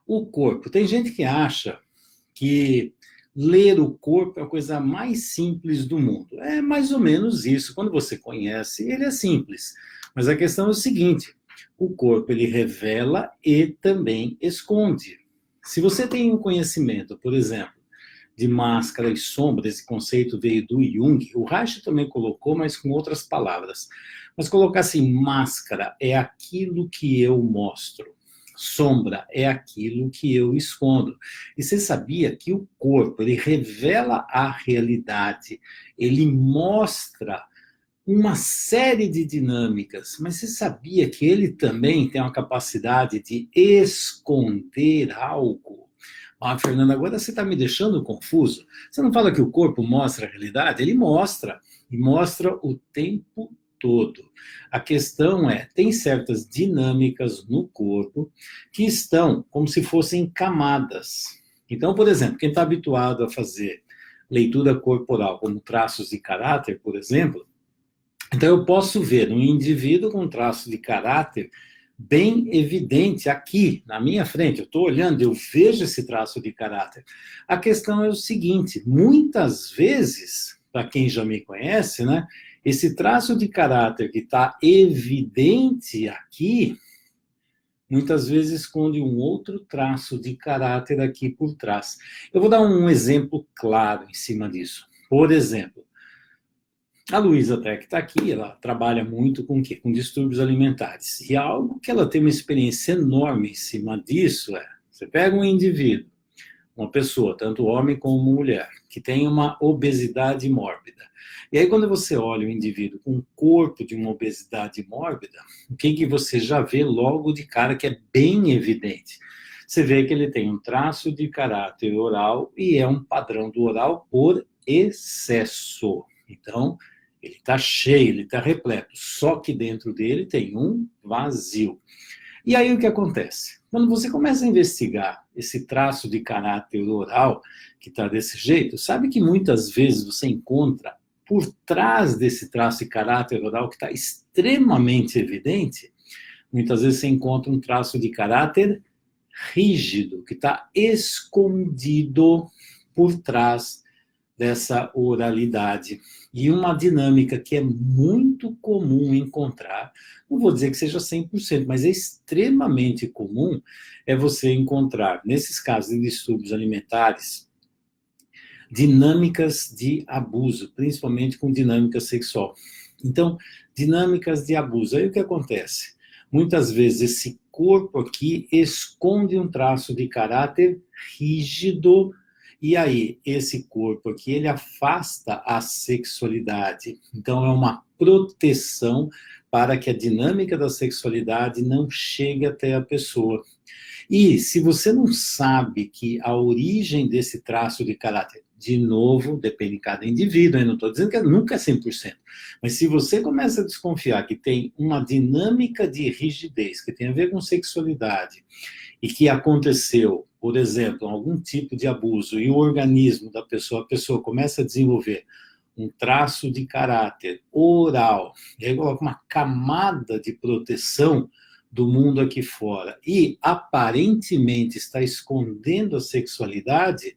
O corpo. Tem gente que acha que ler o corpo é a coisa mais simples do mundo. É mais ou menos isso. Quando você conhece, ele é simples. Mas a questão é o seguinte: o corpo ele revela e também esconde. Se você tem um conhecimento, por exemplo, de máscara e sombra, esse conceito veio do Jung, o Reich também colocou, mas com outras palavras. Mas colocar assim, máscara é aquilo que eu mostro. Sombra é aquilo que eu escondo. E você sabia que o corpo, ele revela a realidade, ele mostra uma série de dinâmicas, mas você sabia que ele também tem uma capacidade de esconder algo? Ah, Fernando, agora você está me deixando confuso. Você não fala que o corpo mostra a realidade? Ele mostra, e mostra o tempo todo. A questão é, tem certas dinâmicas no corpo que estão como se fossem camadas. Então, por exemplo, quem está habituado a fazer leitura corporal, como traços de caráter, por exemplo, então eu posso ver um indivíduo com traço de caráter bem evidente aqui, na minha frente. Eu estou olhando, eu vejo esse traço de caráter. A questão é o seguinte: muitas vezes, para quem já me conhece, né, esse traço de caráter que está evidente aqui, muitas vezes esconde um outro traço de caráter aqui por trás. Eu vou dar um exemplo claro em cima disso. Por exemplo, a Luísa até que está aqui, ela trabalha muito com o quê? Com distúrbios alimentares. E algo que ela tem uma experiência enorme em cima disso é, você pega um indivíduo, uma pessoa, tanto homem como mulher, que tem uma obesidade mórbida. E aí quando você olha o indivíduo com o corpo de uma obesidade mórbida, o que você já vê logo de cara que é bem evidente? Você vê que ele tem um traço de caráter oral e é um padrão do oral por excesso. Então, ele está cheio, ele está repleto, só que dentro dele tem um vazio. E aí o que acontece? Quando você começa a investigar esse traço de caráter oral, que está desse jeito, sabe que muitas vezes você encontra por trás desse traço de caráter oral que está extremamente evidente, muitas vezes você encontra um traço de caráter rígido, que está escondido por trás dessa oralidade. E uma dinâmica que é muito comum encontrar, não vou dizer que seja 100%, mas é extremamente comum, é você encontrar, nesses casos de distúrbios alimentares, dinâmicas de abuso, principalmente com dinâmica sexual. Então, dinâmicas de abuso. Aí o que acontece? Muitas vezes esse corpo aqui esconde um traço de caráter rígido. E aí, esse corpo aqui, ele afasta a sexualidade. Então, é uma proteção para que a dinâmica da sexualidade não chegue até a pessoa. E se você não sabe que a origem desse traço de caráter, de novo, depende de cada indivíduo, eu não estou dizendo que nunca é 100%, mas se você começa a desconfiar que tem uma dinâmica de rigidez, que tem a ver com sexualidade, e que aconteceu, por exemplo, algum tipo de abuso, e o organismo da pessoa, a pessoa começa a desenvolver um traço de caráter oral, e aí coloca uma camada de proteção do mundo aqui fora, e aparentemente está escondendo a sexualidade,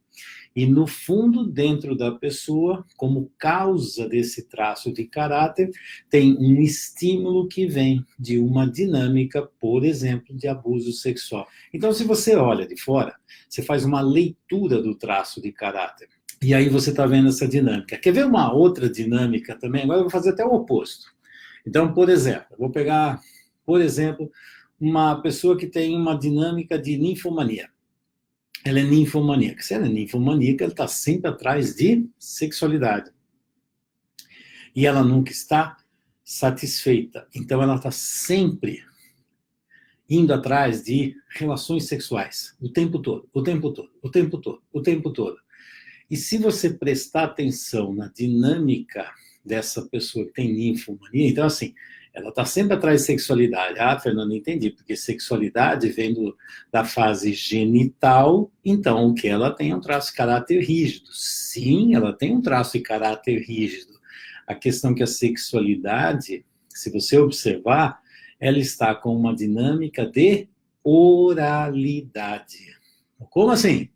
e no fundo, dentro da pessoa, como causa desse traço de caráter, tem um estímulo que vem de uma dinâmica, por exemplo, de abuso sexual. Então, se você olha de fora, você faz uma leitura do traço de caráter. E aí você está vendo essa dinâmica. Quer ver uma outra dinâmica também? Agora eu vou fazer até o oposto. Então, por exemplo, eu vou pegar, por exemplo, uma pessoa que tem uma dinâmica de ninfomania. Ela é ninfomaníaca. Se ela é ninfomaníaca, ela está sempre atrás de sexualidade. E ela nunca está satisfeita. Então, ela está sempre indo atrás de relações sexuais. O tempo todo, o tempo todo, o tempo todo, o tempo todo. E se você prestar atenção na dinâmica dessa pessoa que tem ninfomania, então, assim, ela está sempre atrás de sexualidade. Ah, Fernando, entendi, porque sexualidade vem da fase genital, então o que ela tem é um traço de caráter rígido. Sim, ela tem um traço de caráter rígido. A questão é que a sexualidade, se você observar, ela está com uma dinâmica de oralidade. Como assim?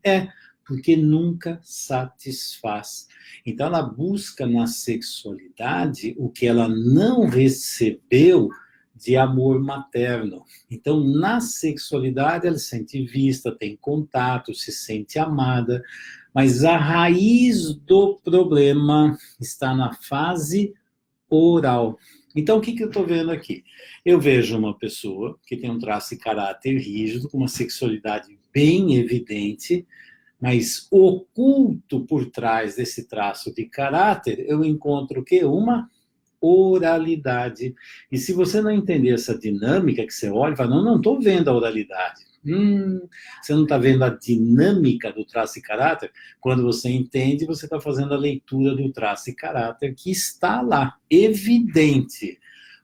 Porque nunca satisfaz. Então, ela busca na sexualidade o que ela não recebeu de amor materno. Então, na sexualidade, ela se sente vista, tem contato, se sente amada, mas a raiz do problema está na fase oral. Então, o que eu estou vendo aqui? Eu vejo uma pessoa que tem um traço de caráter rígido, com uma sexualidade bem evidente, mas oculto por trás desse traço de caráter, eu encontro o quê? Uma oralidade. E se você não entender essa dinâmica que você olha e fala, não estou vendo a oralidade. Você não está vendo a dinâmica do traço de caráter? Quando você entende, você está fazendo a leitura do traço de caráter que está lá, evidente,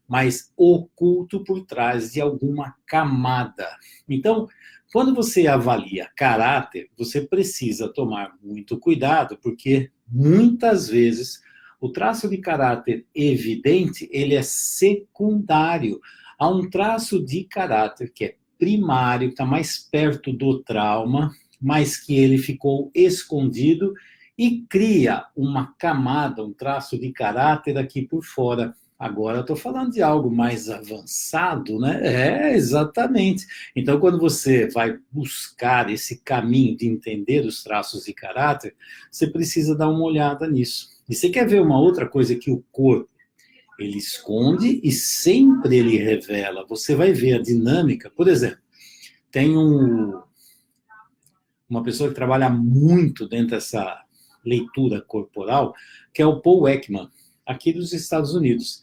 mas oculto por trás de alguma camada. Então, quando você avalia caráter, você precisa tomar muito cuidado, porque muitas vezes o traço de caráter evidente, ele é secundário. Há um traço de caráter que é primário, que está mais perto do trauma, mas que ele ficou escondido e cria uma camada, um traço de caráter aqui por fora. Agora eu estou falando de algo mais avançado, né? Exatamente. Então, quando você vai buscar esse caminho de entender os traços de caráter, você precisa dar uma olhada nisso. E você quer ver uma outra coisa que o corpo, ele esconde e sempre ele revela. Você vai ver a dinâmica. Por exemplo, tem uma pessoa que trabalha muito dentro dessa leitura corporal, que é o Paul Ekman, aqui dos Estados Unidos.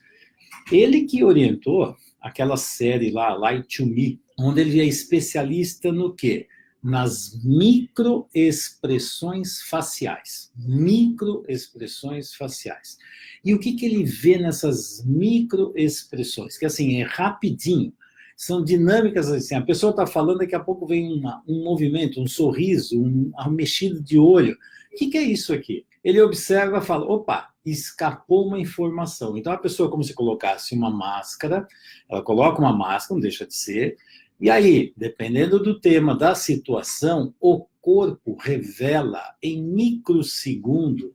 Ele que orientou aquela série lá, Lie to Me, onde ele é especialista no quê? Nas microexpressões faciais. Microexpressões faciais. E o que ele vê nessas microexpressões? Que assim, é rapidinho. São dinâmicas assim, a pessoa está falando, daqui a pouco vem um movimento, um sorriso, uma mexida de olho. O que é isso aqui? Ele observa e fala, opa, escapou uma informação. Então, a pessoa, como se colocasse uma máscara, ela coloca uma máscara, não deixa de ser, e aí, dependendo do tema, da situação, o corpo revela em microsegundo,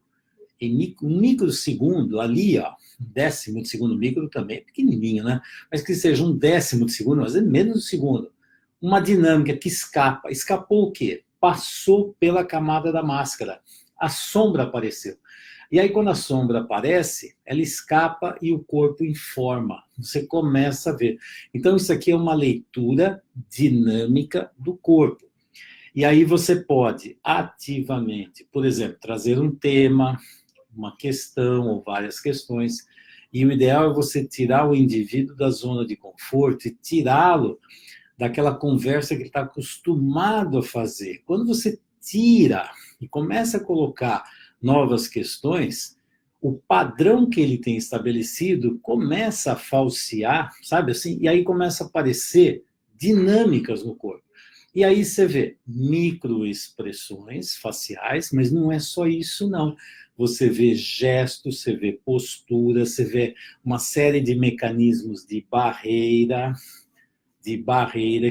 um microsegundo ali, ó, um décimo de segundo micro também, é pequenininho, né? Mas que seja um décimo de segundo, mas é menos de segundo. Uma dinâmica que escapa. Escapou o quê? Passou pela camada da máscara. A sombra apareceu. E aí, quando a sombra aparece, ela escapa e o corpo informa. Você começa a ver. Então, isso aqui é uma leitura dinâmica do corpo. E aí você pode ativamente, por exemplo, trazer um tema, uma questão ou várias questões, e o ideal é você tirar o indivíduo da zona de conforto e tirá-lo daquela conversa que ele está acostumado a fazer. Quando você tira e começa a colocar novas questões, o padrão que ele tem estabelecido começa a falsear, sabe assim? E aí começa a aparecer dinâmicas no corpo. E aí você vê microexpressões faciais, mas não é só isso, não. Você vê gestos, você vê postura, você vê uma série de mecanismos de barreira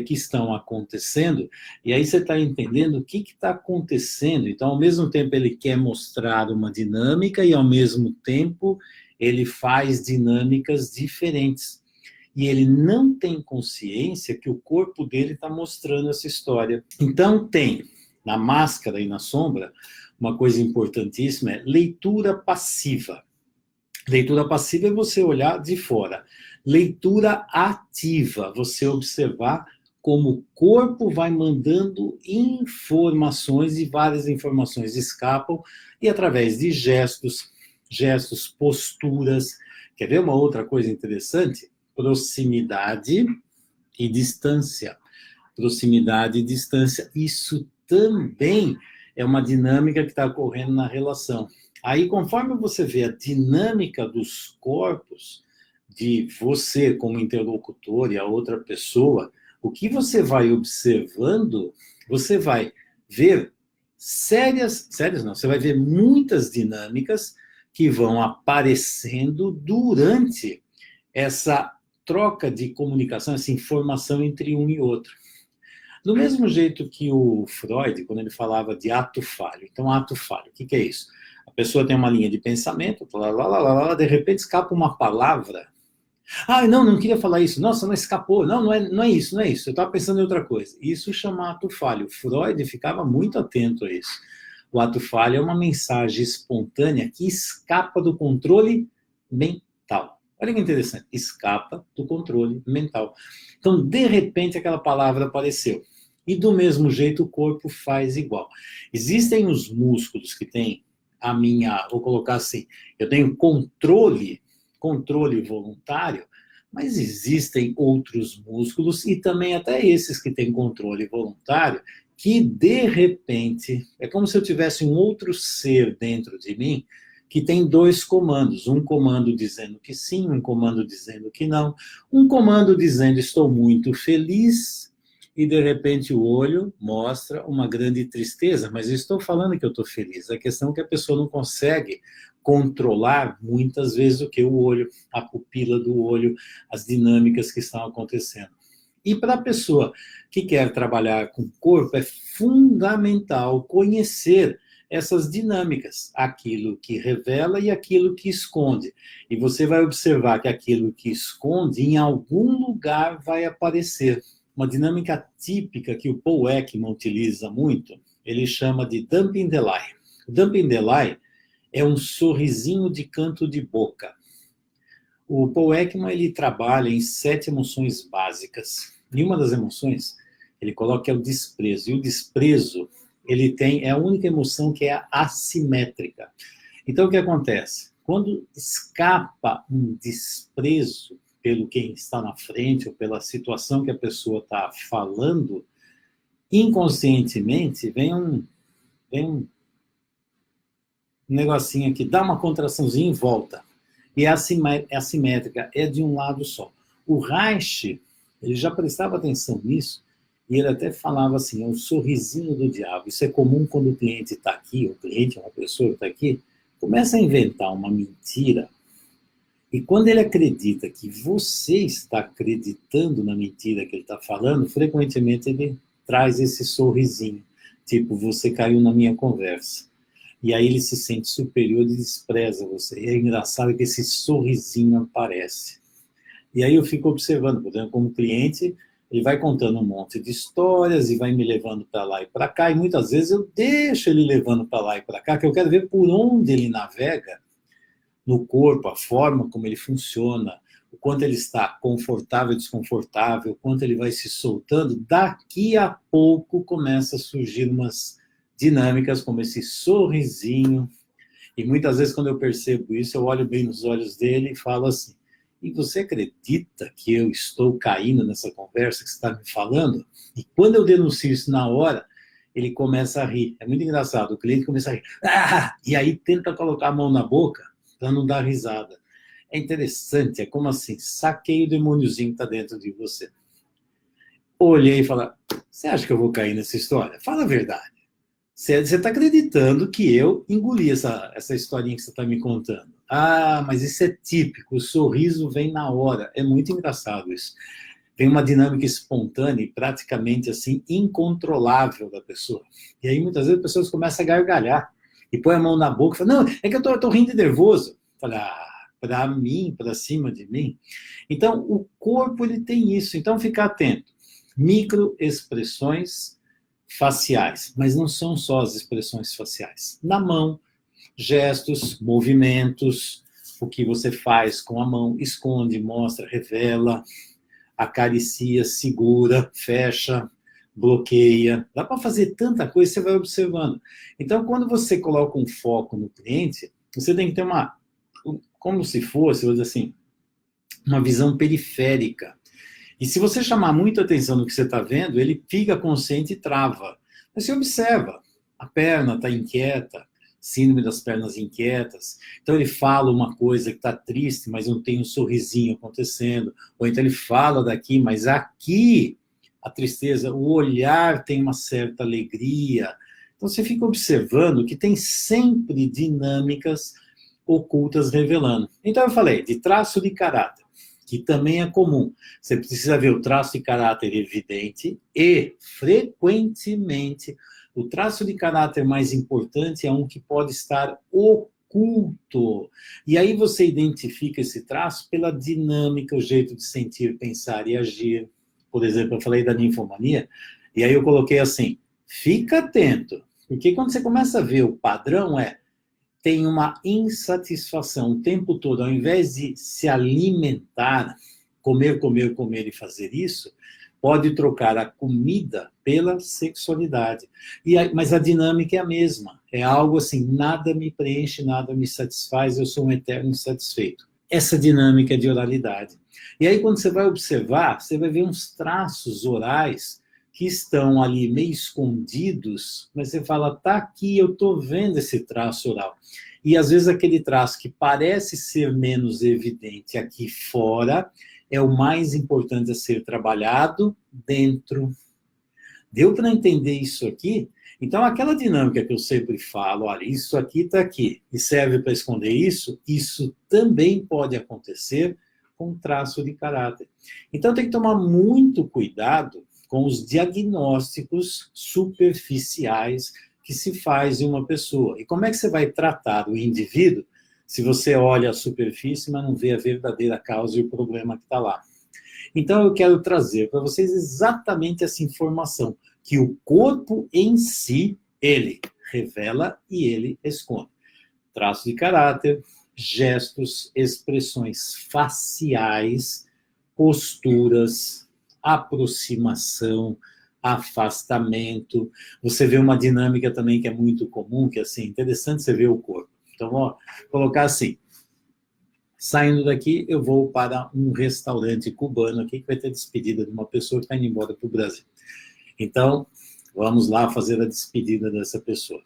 que estão acontecendo, e aí você está entendendo o que está acontecendo. Então, ao mesmo tempo, ele quer mostrar uma dinâmica e, ao mesmo tempo, ele faz dinâmicas diferentes. E ele não tem consciência que o corpo dele está mostrando essa história. Então, tem, na máscara e na sombra, uma coisa importantíssima é leitura passiva. Leitura passiva é você olhar de fora. Leitura ativa, você observar como o corpo vai mandando informações e várias informações escapam e através de gestos, posturas. Quer ver uma outra coisa interessante? Proximidade e distância. Proximidade e distância. Isso também é uma dinâmica que está ocorrendo na relação. Aí, conforme você vê a dinâmica dos corpos, de você como interlocutor e a outra pessoa, o que você vai observando, você vai ver sérias não, você vai ver muitas dinâmicas que vão aparecendo durante essa troca de comunicação, essa informação entre um e outro. Do mesmo jeito que o Freud, quando ele falava de ato falho. Então, ato falho, o que que é isso? A pessoa tem uma linha de pensamento, de repente escapa uma palavra. Ah, não, não queria falar isso. Nossa, não escapou. Não, não é isso, não é isso. Eu estava pensando em outra coisa. Isso chama ato falho. Freud ficava muito atento a isso. O ato falho é uma mensagem espontânea que escapa do controle mental. Olha que interessante. Escapa do controle mental. Então, de repente, aquela palavra apareceu. E do mesmo jeito, o corpo faz igual. Existem os músculos que têm vou colocar assim, eu tenho controle voluntário, mas existem outros músculos e também até esses que têm controle voluntário, que de repente, é como se eu tivesse um outro ser dentro de mim que tem dois comandos, um comando dizendo que sim, um comando dizendo que não, um comando dizendo estou muito feliz, e de repente o olho mostra uma grande tristeza, mas eu estou falando que eu estou feliz. A questão é que a pessoa não consegue controlar muitas vezes o que o olho, a pupila do olho, as dinâmicas que estão acontecendo. E para a pessoa que quer trabalhar com o corpo, é fundamental conhecer essas dinâmicas, aquilo que revela e aquilo que esconde. E você vai observar que aquilo que esconde, em algum lugar vai aparecer. Uma dinâmica típica que o Paul Ekman utiliza muito, ele chama de dumping the lie. O dumping the lie é um sorrisinho de canto de boca. O Paul Ekman, ele trabalha em 7 emoções básicas. E uma das emoções, ele coloca que é o desprezo. E o desprezo, é a única emoção que é assimétrica. Então, o que acontece? Quando escapa um desprezo pelo quem está na frente ou pela situação que a pessoa está falando, inconscientemente vem um negocinho aqui, dá uma contraçãozinha e volta. E é assimétrica, é de um lado só. O Reich, ele já prestava atenção nisso, e ele até falava assim, é um sorrisinho do diabo. Isso é comum quando o cliente está aqui, o cliente é uma pessoa que está aqui, começa a inventar uma mentira. E quando ele acredita que você está acreditando na mentira que ele está falando, frequentemente ele traz esse sorrisinho. Tipo, você caiu na minha conversa. E aí ele se sente superior e despreza você. E é engraçado que esse sorrisinho aparece. E aí eu fico observando, por exemplo, como cliente, ele vai contando um monte de histórias e vai me levando para lá e para cá. E muitas vezes eu deixo ele levando para lá e para cá, que eu quero ver por onde ele navega no corpo, a forma como ele funciona, o quanto ele está confortável, desconfortável, o quanto ele vai se soltando. Daqui a pouco começa a surgir umas dinâmicas como esse sorrisinho. E muitas vezes quando eu percebo isso, eu olho bem nos olhos dele e falo assim, e você acredita que eu estou caindo nessa conversa que você está me falando? E quando eu denuncio isso na hora, ele começa a rir. É muito engraçado, o cliente começa a rir. Ah! E aí tenta colocar a mão na boca para não dar risada. É interessante, é como assim, saquei o demôniozinho que está dentro de você. Olhei e falei, você acha que eu vou cair nessa história? Fala a verdade. Você está acreditando que eu engoli essa historinha que você está me contando. Ah, mas isso é típico, o sorriso vem na hora. É muito engraçado isso. Tem uma dinâmica espontânea e praticamente assim, incontrolável da pessoa. E aí muitas vezes as pessoas começam a gargalhar e põe a mão na boca e fala, não, é que eu tô rindo de nervoso. Fala, para mim, para cima de mim. Então, o corpo, ele tem isso. Então, fica atento. Microexpressões faciais, mas não são só as expressões faciais. Na mão, gestos, movimentos, o que você faz com a mão, esconde, mostra, revela, acaricia, segura, fecha, bloqueia. Dá para fazer tanta coisa, você vai observando. Então, quando você coloca um foco no cliente, você tem que ter como se fosse, vou dizer assim, uma visão periférica. E se você chamar muita atenção no que você está vendo, ele fica consciente e trava. Mas você observa, a perna está inquieta, síndrome das pernas inquietas. Então ele fala uma coisa que está triste, mas não tem um sorrisinho acontecendo. Ou então ele fala daqui, mas aqui a tristeza, o olhar tem uma certa alegria. Então você fica observando que tem sempre dinâmicas ocultas revelando. Então eu falei de traço de caráter. O que também é comum. Você precisa ver o traço de caráter evidente e, frequentemente, o traço de caráter mais importante é um que pode estar oculto. E aí você identifica esse traço pela dinâmica, o jeito de sentir, pensar e agir. Por exemplo, eu falei da ninfomania, e aí eu coloquei assim, fica atento, porque quando você começa a ver o padrão tem uma insatisfação o tempo todo, ao invés de se alimentar, comer, comer, comer e fazer isso, pode trocar a comida pela sexualidade. Mas a dinâmica é a mesma. É algo assim, nada me preenche, nada me satisfaz, eu sou um eterno insatisfeito. Essa dinâmica é de oralidade. E aí, quando você vai observar, você vai ver uns traços orais que estão ali meio escondidos, mas você fala, tá aqui, eu estou vendo esse traço oral. E às vezes aquele traço que parece ser menos evidente aqui fora é o mais importante a ser trabalhado dentro. Deu para entender isso aqui? Então, aquela dinâmica que eu sempre falo, olha, isso aqui está aqui, e serve para esconder isso, isso também pode acontecer com traço de caráter. Então, tem que tomar muito cuidado com os diagnósticos superficiais que se faz em uma pessoa. E como é que você vai tratar o indivíduo se você olha a superfície, mas não vê a verdadeira causa e o problema que está lá? Então, eu quero trazer para vocês exatamente essa informação, que o corpo em si, ele revela e ele esconde. Traço de caráter, gestos, expressões faciais, posturas, aproximação, afastamento. Você vê uma dinâmica também que é muito comum, que é assim, interessante você ver o corpo. Então, vou colocar assim, saindo daqui, eu vou para um restaurante cubano aqui, que vai ter despedida de uma pessoa que está indo embora para o Brasil. Então, vamos lá fazer a despedida dessa pessoa.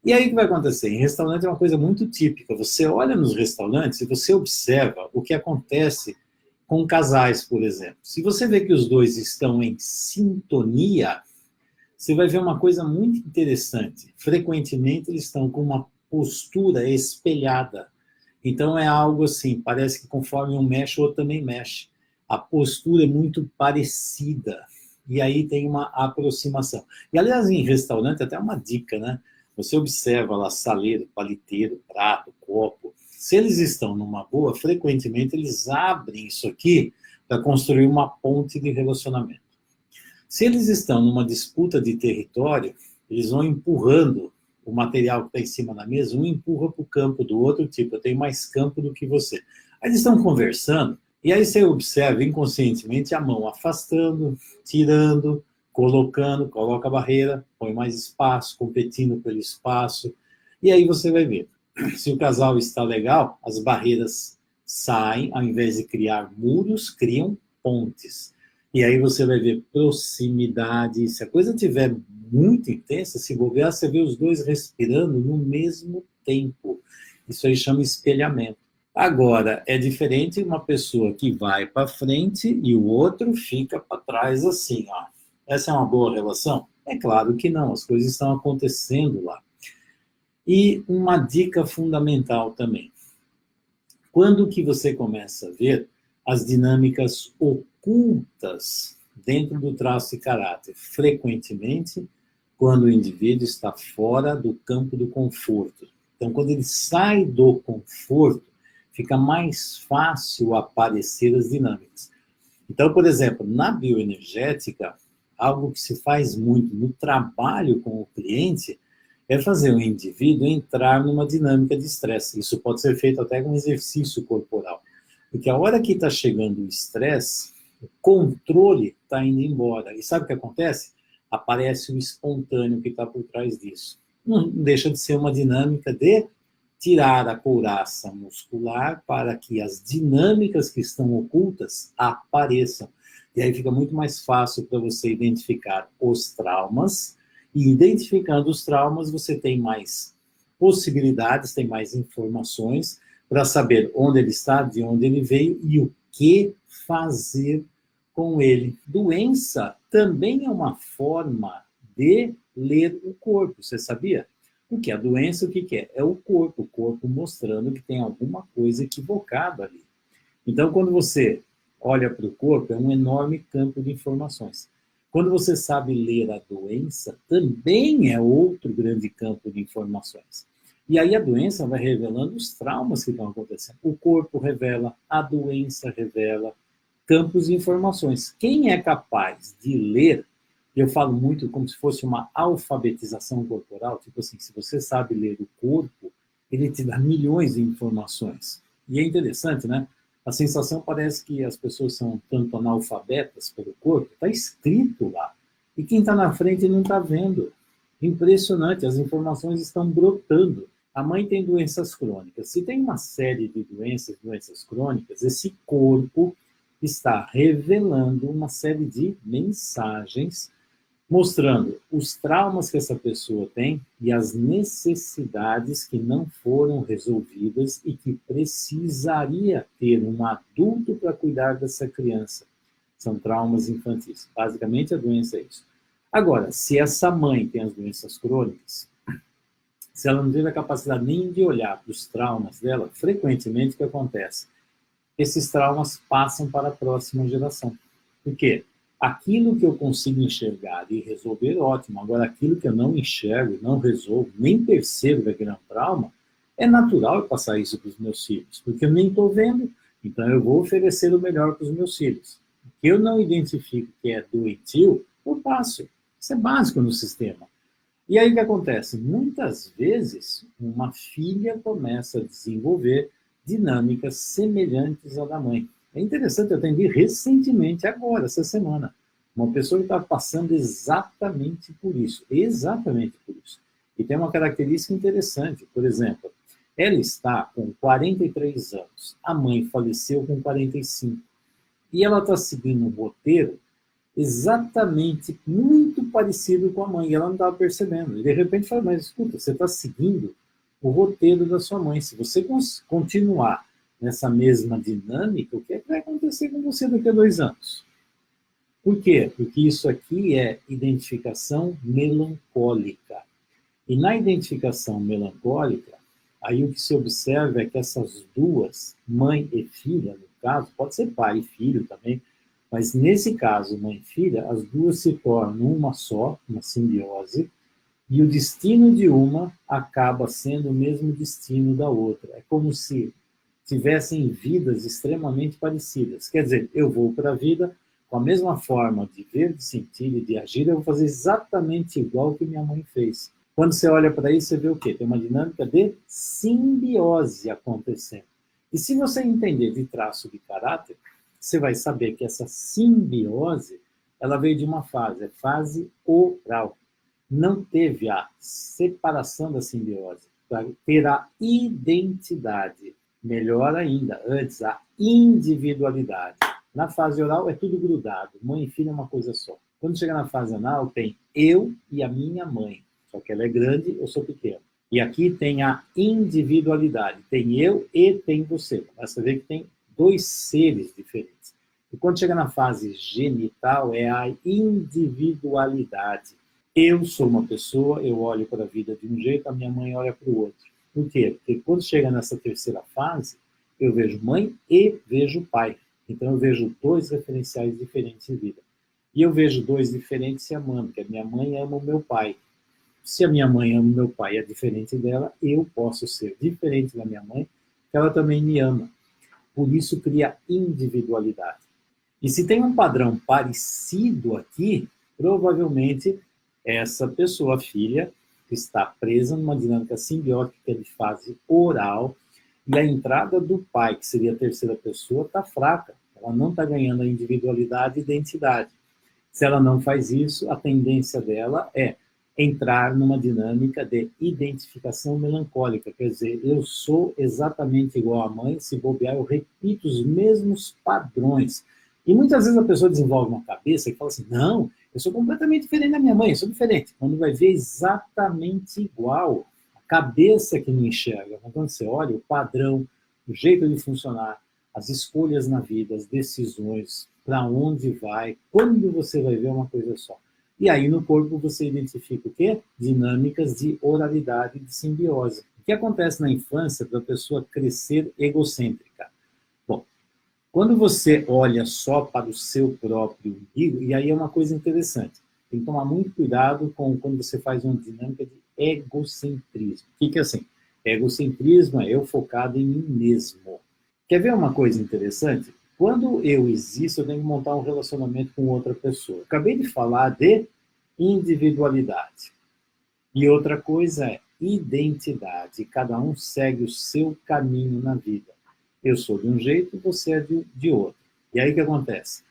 E aí o que vai acontecer? Em restaurante é uma coisa muito típica. Você olha nos restaurantes e você observa o que acontece com casais, por exemplo. Se você vê que os dois estão em sintonia, você vai ver uma coisa muito interessante. Frequentemente eles estão com uma postura espelhada. Então é algo assim, parece que conforme um mexe, o outro também mexe. A postura é muito parecida. E aí tem uma aproximação. E aliás, em restaurante, até uma dica, né? Você observa lá saleiro, paliteiro, prato, copo. Se eles estão numa boa, frequentemente eles abrem isso aqui para construir uma ponte de relacionamento. Se eles estão numa disputa de território, eles vão empurrando o material que está em cima da mesa, um empurra para o campo do outro, tipo, eu tenho mais campo do que você. Aí eles estão conversando, e aí você observa inconscientemente a mão afastando, tirando, colocando, coloca a barreira, põe mais espaço, competindo pelo espaço, e aí você vai ver. Se o casal está legal, as barreiras saem, ao invés de criar muros, criam pontes. E aí você vai ver proximidade. Se a coisa estiver muito intensa, se bobear, você vê os dois respirando no mesmo tempo. Isso aí chama espelhamento. Agora, é diferente uma pessoa que vai para frente e o outro fica para trás assim, ó. Essa é uma boa relação? É claro que não, as coisas estão acontecendo lá. E uma dica fundamental também. Quando que você começa a ver as dinâmicas ocultas dentro do traço de caráter? Frequentemente, quando o indivíduo está fora do campo do conforto. Então, quando ele sai do conforto, fica mais fácil aparecer as dinâmicas. Então, por exemplo, na bioenergética, algo que se faz muito no trabalho com o cliente é fazer o indivíduo entrar numa dinâmica de estresse. Isso pode ser feito até com exercício corporal. Porque a hora que está chegando o estresse, o controle está indo embora. E sabe o que acontece? Aparece o espontâneo que está por trás disso. Não deixa de ser uma dinâmica de tirar a couraça muscular para que as dinâmicas que estão ocultas apareçam. E aí fica muito mais fácil para você identificar os traumas. E identificando os traumas, você tem mais possibilidades, tem mais informações para saber onde ele está, de onde ele veio e o que fazer com ele. Doença também é uma forma de ler o corpo, você sabia? O que é a doença, o que é? É o corpo mostrando que tem alguma coisa equivocada ali. Então, quando você olha para o corpo, é um enorme campo de informações. Quando você sabe ler a doença, também é outro grande campo de informações. E aí a doença vai revelando os traumas que estão acontecendo. O corpo revela, a doença revela, campos de informações. Quem é capaz de ler, eu falo muito como se fosse uma alfabetização corporal, tipo assim, se você sabe ler o corpo, ele te dá milhões de informações. E é interessante, né? A sensação parece que as pessoas são tanto analfabetas pelo corpo, está escrito lá. E quem está na frente não está vendo. Impressionante, as informações estão brotando. A mãe tem doenças crônicas. Se tem uma série de doenças crônicas, esse corpo está revelando uma série de mensagens mostrando os traumas que essa pessoa tem e as necessidades que não foram resolvidas e que precisaria ter um adulto para cuidar dessa criança. São traumas infantis. Basicamente, a doença é isso. Agora, se essa mãe tem as doenças crônicas, se ela não teve a capacidade nem de olhar para os traumas dela, frequentemente o que acontece? Esses traumas passam para a próxima geração. Por quê? Aquilo que eu consigo enxergar e resolver, ótimo. Agora, aquilo que eu não enxergo, não resolvo, nem percebo que é um trauma, é natural eu passar isso para os meus filhos, porque eu nem estou vendo, então eu vou oferecer o melhor para os meus filhos. O que eu não identifico que é doentio, eu passo. Isso é básico no sistema. E aí o que acontece? Muitas vezes, uma filha começa a desenvolver dinâmicas semelhantes à da mãe. É interessante, eu atendi recentemente, agora, essa semana, uma pessoa que está passando exatamente por isso. Exatamente por isso. E tem uma característica interessante, por exemplo, ela está com 43 anos, a mãe faleceu com 45, e ela está seguindo um roteiro exatamente muito parecido com a mãe, e ela não estava percebendo. E de repente fala, mas escuta, você está seguindo o roteiro da sua mãe. Se você continuar nessa mesma dinâmica, o que é que vai acontecer com você daqui a 2 anos? Por quê? Porque isso aqui é identificação melancólica. E na identificação melancólica, aí o que se observa é que essas duas, mãe e filha, no caso, pode ser pai e filho também, mas nesse caso, mãe e filha, as duas se tornam uma só, uma simbiose, e o destino de uma acaba sendo o mesmo destino da outra. É como se tivessem vidas extremamente parecidas. Quer dizer, eu vou para a vida com a mesma forma de ver, de sentir e de agir, eu vou fazer exatamente igual que minha mãe fez. Quando você olha para isso, você vê o quê? Tem uma dinâmica de simbiose acontecendo. E se você entender de traço de caráter, você vai saber que essa simbiose, ela veio de uma fase, é fase oral. Não teve a separação da simbiose, para ter a identidade. Melhor ainda, antes, a individualidade. Na fase oral é tudo grudado, mãe e filha é uma coisa só. Quando chega na fase anal, tem eu e a minha mãe, só que ela é grande, eu sou pequeno. E aqui tem a individualidade, tem eu e tem você. Basta ver que tem 2 seres diferentes. E quando chega na fase genital, é a individualidade. Eu sou uma pessoa, eu olho para a vida de um jeito, a minha mãe olha para o outro. Por quê? Porque quando chega nessa terceira fase, eu vejo mãe e vejo pai. Então eu vejo 2 referenciais diferentes de vida. E eu vejo 2 diferentes se amando, que a minha mãe ama o meu pai. Se a minha mãe ama o meu pai e é diferente dela, eu posso ser diferente da minha mãe, que ela também me ama. Por isso cria individualidade. E se tem um padrão parecido aqui, provavelmente essa pessoa, a filha, está presa numa dinâmica simbiótica de fase oral, e a entrada do pai, que seria a terceira pessoa, está fraca. Ela não está ganhando a individualidade e identidade. Se ela não faz isso, a tendência dela é entrar numa dinâmica de identificação melancólica. Quer dizer, eu sou exatamente igual à mãe, se bobear, eu repito os mesmos padrões. E muitas vezes a pessoa desenvolve uma cabeça que fala assim, não, eu sou completamente diferente da minha mãe, eu sou diferente. Quando vai ver exatamente igual, a cabeça que não enxerga. Quando você olha o padrão, o jeito de funcionar, as escolhas na vida, as decisões, para onde vai, quando você vai ver uma coisa só. E aí no corpo você identifica o quê? Dinâmicas de oralidade e de simbiose. O que acontece na infância para a pessoa crescer egocêntrica? Bom, Quando você olha só para o seu próprio umbigo, e aí é uma coisa interessante, tem que tomar muito cuidado quando você faz uma dinâmica de egocentrismo. O que é assim? Egocentrismo é eu focado em mim mesmo. Quer ver uma coisa interessante? Quando eu existo, eu tenho que montar um relacionamento com outra pessoa. Acabei de falar de individualidade. E outra coisa é identidade. Cada um segue o seu caminho na vida. Eu sou de um jeito, você é de outro. E aí o que acontece?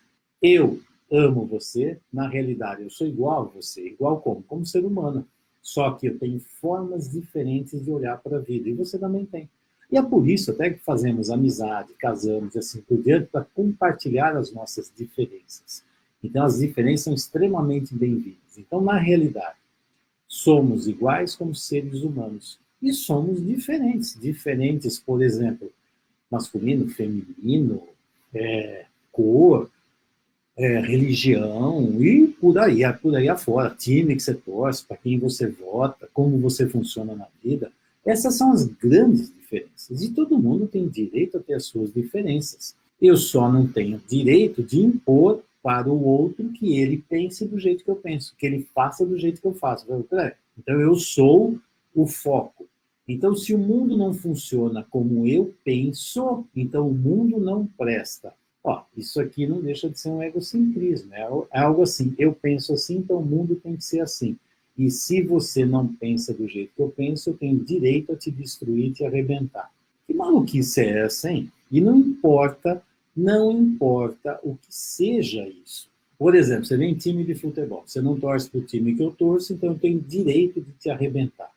Eu amo você, na realidade eu sou igual a você. Igual como? Como ser humano. Só que eu tenho formas diferentes de olhar para a vida. E você também tem. E é por isso até que fazemos amizade, casamos e assim por diante, para compartilhar as nossas diferenças. Então as diferenças são extremamente bem-vindas. Então, na realidade, somos iguais como seres humanos. E somos diferentes. Diferentes, por exemplo, masculino, feminino, cor, religião e por aí afora. Time que você torce, para quem você vota, como você funciona na vida. Essas são as grandes diferenças. E todo mundo tem direito a ter as suas diferenças. Eu só não tenho direito de impor para o outro que ele pense do jeito que eu penso, que ele faça do jeito que eu faço. Então eu sou o foco. Então, se o mundo não funciona como eu penso, então o mundo não presta. Ó, isso aqui não deixa de ser um egocentrismo. É algo assim, eu penso assim, então o mundo tem que ser assim. E se você não pensa do jeito que eu penso, eu tenho direito a te destruir, te arrebentar. Que maluquice é essa, hein? E não importa o que seja isso. Por exemplo, você vem em time de futebol, você não torce para o time que eu torço, então eu tenho direito de te arrebentar.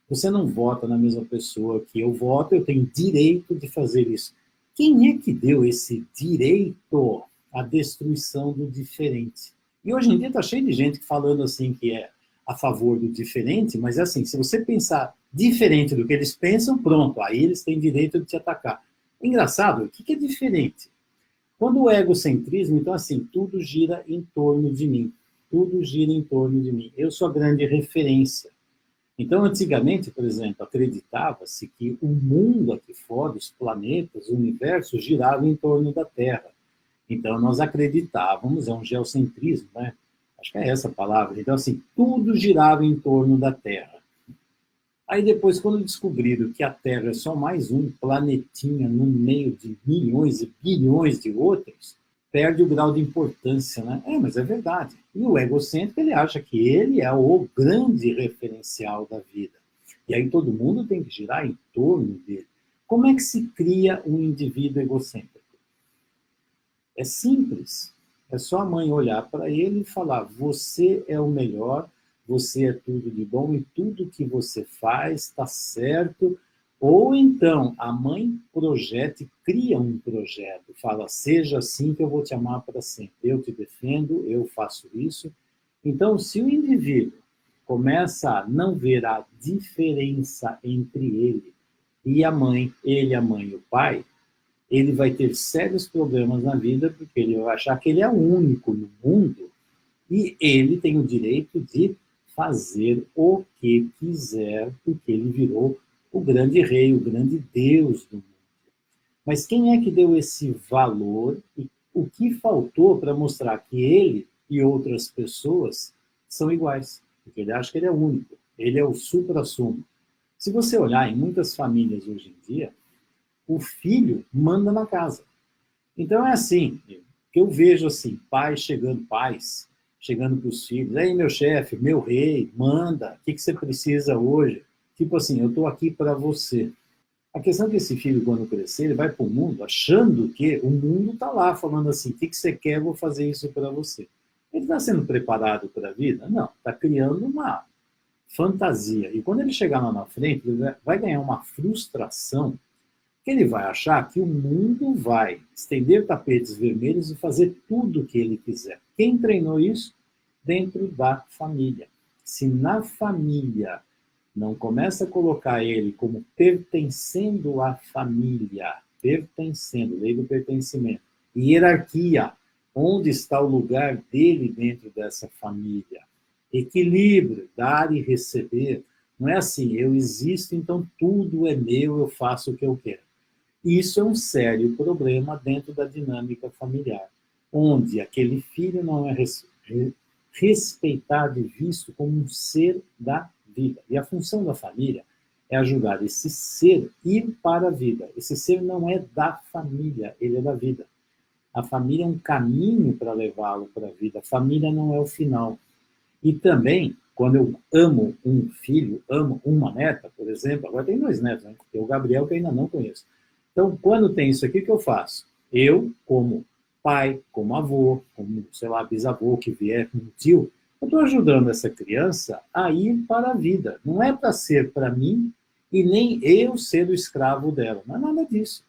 Você não vota na mesma pessoa que eu voto, eu tenho direito de fazer isso. Quem é que deu esse direito à destruição do diferente? E hoje em dia está cheio de gente falando assim que é a favor do diferente, mas é assim, se você pensar diferente do que eles pensam, pronto, aí eles têm direito de te atacar. Engraçado, o que é diferente? Quando o egocentrismo, então assim, tudo gira em torno de mim. Tudo gira em torno de mim. Eu sou a grande referência. Então, antigamente, por exemplo, acreditava-se que o mundo aqui fora, os planetas, o universo, girava em torno da Terra. Então, nós acreditávamos, é um geocentrismo, né? Acho que é essa a palavra. Então, assim, tudo girava em torno da Terra. Aí depois, quando descobriram que a Terra é só mais um planetinha no meio de milhões e bilhões de outros, perde o grau de importância, né? Mas é verdade. E o egocêntrico, ele acha que ele é o grande referencial da vida. E aí todo mundo tem que girar em torno dele. Como é que se cria um indivíduo egocêntrico? É simples. É só a mãe olhar para ele e falar: você é o melhor, você é tudo de bom e tudo que você faz está certo. Ou então a mãe projeta e cria um projeto, fala: seja assim que eu vou te amar para sempre, eu te defendo, eu faço isso. Então, se o indivíduo começa a não ver a diferença entre ele, a mãe e o pai, ele vai ter sérios problemas na vida, porque ele vai achar que ele é o único no mundo e ele tem o direito de fazer o que quiser, porque ele virou o grande rei, o grande Deus do mundo. Mas quem é que deu esse valor e o que faltou para mostrar que ele e outras pessoas são iguais? Porque ele acha que ele é único, ele é o supra-sumo. Se você olhar em muitas famílias hoje em dia, o filho manda na casa. Então é assim, que eu vejo assim, pais chegando para os filhos: ei, meu chefe, meu rei, manda, o que você precisa hoje? Tipo assim, eu estou aqui para você. A questão é que esse filho, quando crescer, ele vai para o mundo achando que o mundo está lá falando assim: o que você quer, eu vou fazer isso para você. Ele está sendo preparado para a vida? Não, está criando uma fantasia. E quando ele chegar lá na frente, ele vai ganhar uma frustração, que ele vai achar que o mundo vai estender tapetes vermelhos e fazer tudo o que ele quiser. Quem treinou isso? Dentro da família. Se na família não começa a colocar ele como pertencendo à família, pertencendo, lei do pertencimento, hierarquia, onde está o lugar dele dentro dessa família, equilíbrio, dar e receber, não é assim, eu existo, então tudo é meu, eu faço o que eu quero. Isso é um sério problema dentro da dinâmica familiar, onde aquele filho não é respeitado e visto como um ser da vida. E a função da família é ajudar esse ser a ir para a vida. Esse ser não é da família, ele é da vida. A família é um caminho para levá-lo para a vida. A família não é o final. E também, quando eu amo um filho, amo uma neta, por exemplo, agora tem 2 netos, né? Tem o Gabriel, que eu ainda não conheço. Então, quando tem isso aqui, o que eu faço? Eu, como pai, como avô, como, sei lá, bisavô que vier, como tio, eu estou ajudando essa criança a ir para a vida. Não é para ser para mim e nem eu ser o escravo dela. Não é nada disso.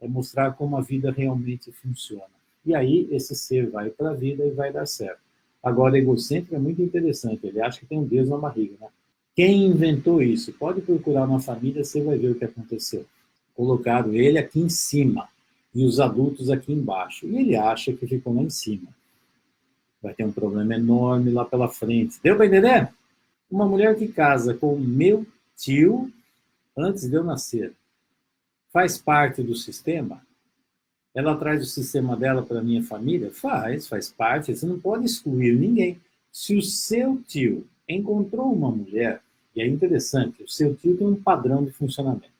É mostrar como a vida realmente funciona. E aí, esse ser vai para a vida e vai dar certo. Agora, egocêntrico é muito interessante. Ele acha que tem um Deus na barriga, né? Quem inventou isso? Pode procurar na família, você vai ver o que aconteceu. Colocaram ele aqui em cima e os adultos aqui embaixo. E ele acha que ficou lá em cima. Vai ter um problema enorme lá pela frente. Deu para entender? Uma mulher que casa com o meu tio antes de eu nascer faz parte do sistema? Ela traz o sistema dela para a minha família? Faz parte. Você não pode excluir ninguém. Se o seu tio encontrou uma mulher, e é interessante, o seu tio tem um padrão de funcionamento.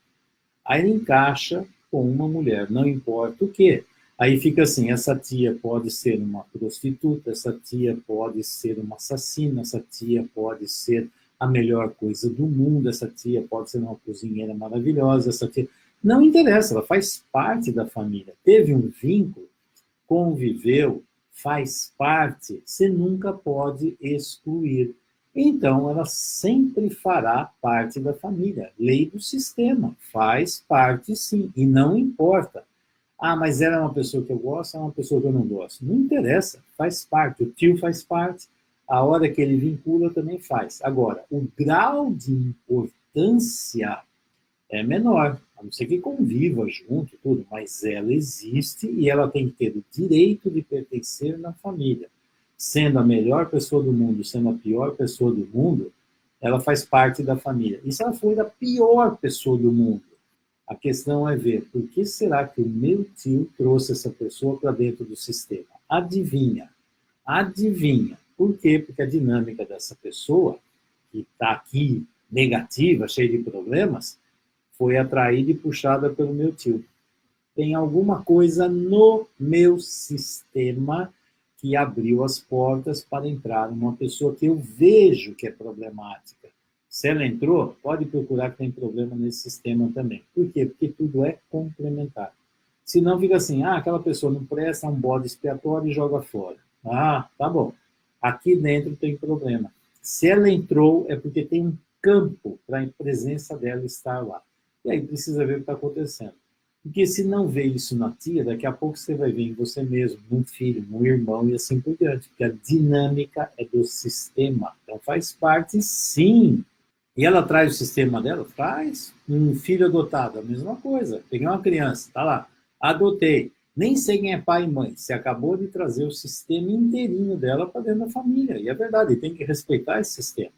Aí ele encaixa com uma mulher, não importa o quê. Aí fica assim, essa tia pode ser uma prostituta, essa tia pode ser uma assassina, essa tia pode ser a melhor coisa do mundo, essa tia pode ser uma cozinheira maravilhosa, essa tia... Não interessa, ela faz parte da família. Teve um vínculo, conviveu, faz parte, você nunca pode excluir. Então, ela sempre fará parte da família. Lei do sistema, faz parte sim, e não importa. Ah, mas ela é uma pessoa que eu gosto, é uma pessoa que eu não gosto. Não interessa, faz parte. O tio faz parte, a hora que ele vincula também faz. Agora, o grau de importância é menor, a não ser que conviva junto, tudo, mas ela existe e ela tem que ter o direito de pertencer na família. Sendo a melhor pessoa do mundo, sendo a pior pessoa do mundo, ela faz parte da família. E se ela for a pior pessoa do mundo? A questão é ver por que será que o meu tio trouxe essa pessoa para dentro do sistema. Adivinha? Adivinha. Por quê? Porque a dinâmica dessa pessoa, que está aqui negativa, cheia de problemas, foi atraída e puxada pelo meu tio. Tem alguma coisa no meu sistema que abriu as portas para entrar uma pessoa que eu vejo que é problemática. Se ela entrou, pode procurar que tem problema nesse sistema também. Por quê? Porque tudo é complementar. Se não, fica assim, aquela pessoa não presta, é um bode expiatório e joga fora. Ah, tá bom. Aqui dentro tem problema. Se ela entrou, é porque tem um campo para a presença dela estar lá. E aí precisa ver o que está acontecendo. Porque se não vê isso na tia, daqui a pouco você vai ver em você mesmo, num filho, num irmão e assim por diante. Porque a dinâmica é do sistema. Então faz parte, sim. E ela traz o sistema dela? Traz. Um filho adotado, a mesma coisa. Peguei uma criança, tá lá. Adotei. Nem sei quem é pai e mãe. Você acabou de trazer o sistema inteirinho dela para dentro da família. E é verdade, tem que respeitar esse sistema.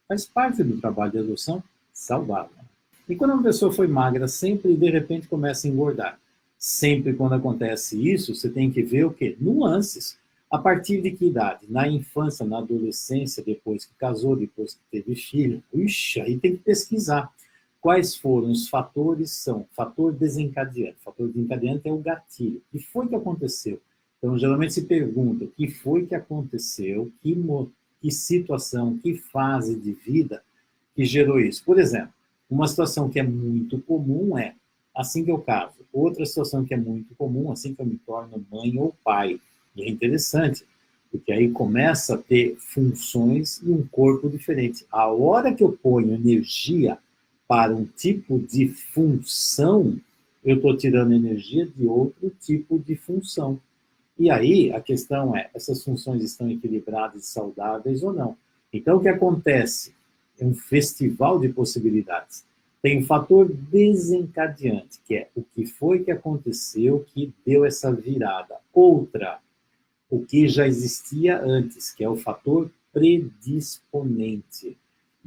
Faz parte do trabalho de adoção saudável. E quando uma pessoa foi magra sempre e de repente começa a engordar? Sempre quando acontece isso, você tem que ver o quê? Nuances. A partir de que idade? Na infância, na adolescência, depois que casou, depois que teve filho? Ixi, aí tem que pesquisar. Quais foram os fatores? São fator desencadeante. Fator desencadeante é o gatilho. O que foi que aconteceu? Então, geralmente se pergunta o que foi que aconteceu, que situação, que fase de vida que gerou isso. Por exemplo, uma situação que é muito comum é assim que eu caso. Outra situação que é muito comum, assim que eu me torno mãe ou pai. E é interessante, porque aí começa a ter funções e um corpo diferente. A hora que eu ponho energia para um tipo de função, eu estou tirando energia de outro tipo de função. E aí a questão é, essas funções estão equilibradas e saudáveis ou não? Então o que acontece? É um festival de possibilidades. Tem um fator desencadeante, que é o que foi que aconteceu que deu essa virada. Outra, o que já existia antes, que é o fator predisponente.